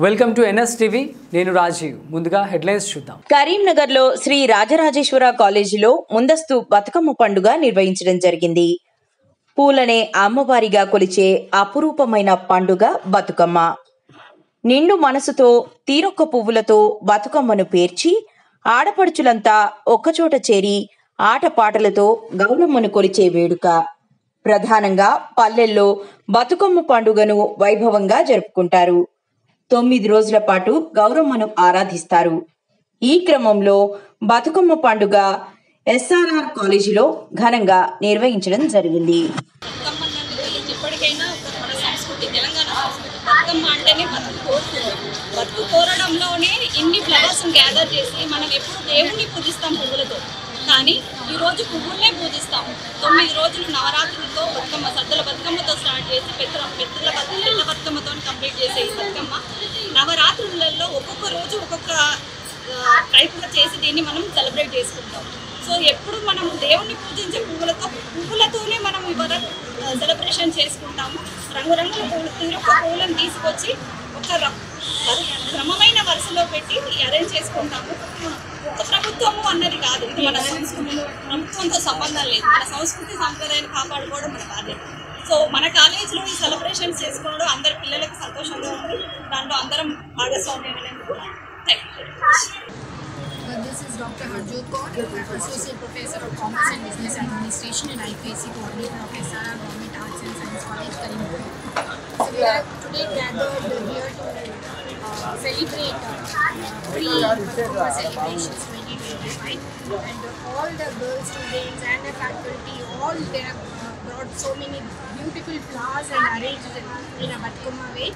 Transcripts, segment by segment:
Welcome to NS TV. నేను రాజీవ్. ముందుగా headlines చూద్దాం. కరీంనగర్లో శ్రీ రాజరాజేశ్వర కాలేజీలో ముందస్తు బతుకమ్మ పండుగ నిర్వహించడం జరిగింది. పూలనే అమ్మవారిగా కొలిచే అపురూపమైన పండుగ బతుకమ్మ. నిండు మనసుతో తీరొక్క పువ్వులతో బతుకమ్మను పేర్చి ఆడపడుచులంతా ఒక్కచోట చేరి ఆటపాటలతో గౌరమ్మను కొలిచే వేడుక. ప్రధానంగా పల్లెల్లో బతుకమ్మ పండుగను వైభవంగా జరుపుకుంటారు. 9 రోజుల పాటు గౌరమ్మను ఆరాధిస్తారు. ఈ క్రమంలో బతుకమ్మ పండుగ ఎస్ఆర్ఆర్ కాలేజీలో ఘనంగా నిర్వహించడం జరిగింది. ఎప్పటికైనా మన సంస్కృతి, తెలంగాణ సంస్కృతి బతుకమ్మ అంటేనే బతుకు కోరడంలోనే ఇన్ని ఫ్లవర్స్ గ్యాదర్ చేసి మనం ఎప్పుడు దేవుణ్ణి పూజిస్తాం పువ్వులతో, కానీ ఈరోజు పువ్వులనే పూజిస్తాం. 9 రోజులు నవరాత్రులతో బతుకమ్మ, సద్దుల బతుకమ్మతో స్టార్ట్ చేసి పెద్ద బతుకమ్మతో కంప్లీట్ చేసే ఈ బతుకమ్మ నవరాత్రులలో ఒక్కొక్క రోజు ఒక్కొక్క టైప్గా చేసి దీన్ని మనం సెలబ్రేట్ చేసుకుంటాం. సో ఎప్పుడు మనం దేవుణ్ణి పూజించే పువ్వులతోనే మనం ఇవాళ సెలబ్రేషన్ చేసుకుంటాము. రంగురంగుల పువ్వులు, తీరొక్క పువ్వులను తీసుకొచ్చి ఒక క్రమమైన వరుసలో పెట్టి అరేంజ్ చేసుకుంటాము. ఒక ప్రభుత్వము అన్నది కాదు, ఇది మన సంస్కృతి. ప్రభుత్వంతో సంబంధం లేదు, మన సంస్కృతి సంప్రదాయాన్ని కాపాడుకోవడం మన బాధ్యత. సో మన కాలేజీలో ఈ సెలబ్రేషన్స్ చేసుకోవడం అందరి పిల్లలకు సంతోషంగా ఉంది. దాంట్లో అందరం భాగస్వామ్యం అనేందుకు thank you. This is Dr. Harjot Kaur. I'm Associate Professor of Commerce and Business Administration and IPSC Coordinator of SRR Government Arts and Science College, Karimnagar. So we are today gathered here to celebrate pre-Batucamma celebrations 2025, and all the girl students and the faculty, all they have brought so many beautiful flowers and arranged in a Batucamma way,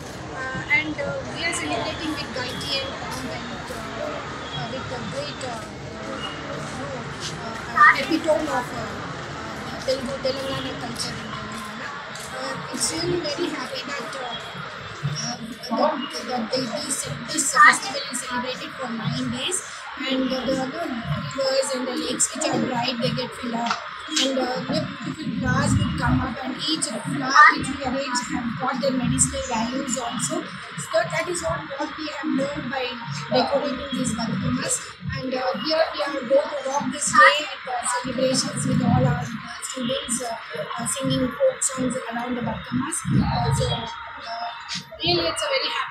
and we are celebrating with Gaiti and Pong and with a great epitome of Telangana culture in Telangana. It's really very happy that this festival is celebrated for 9 days, and the rivers and the lakes which are bright, they get filled up, and beautiful flowers will come up, and each flower which we arrange have got their medicinal values also. So that is what we have learned by decorating these Batucammas, and here we are going to rock this day at celebrations with all our students singing folk songs around the Batucammas. So really it's a very happy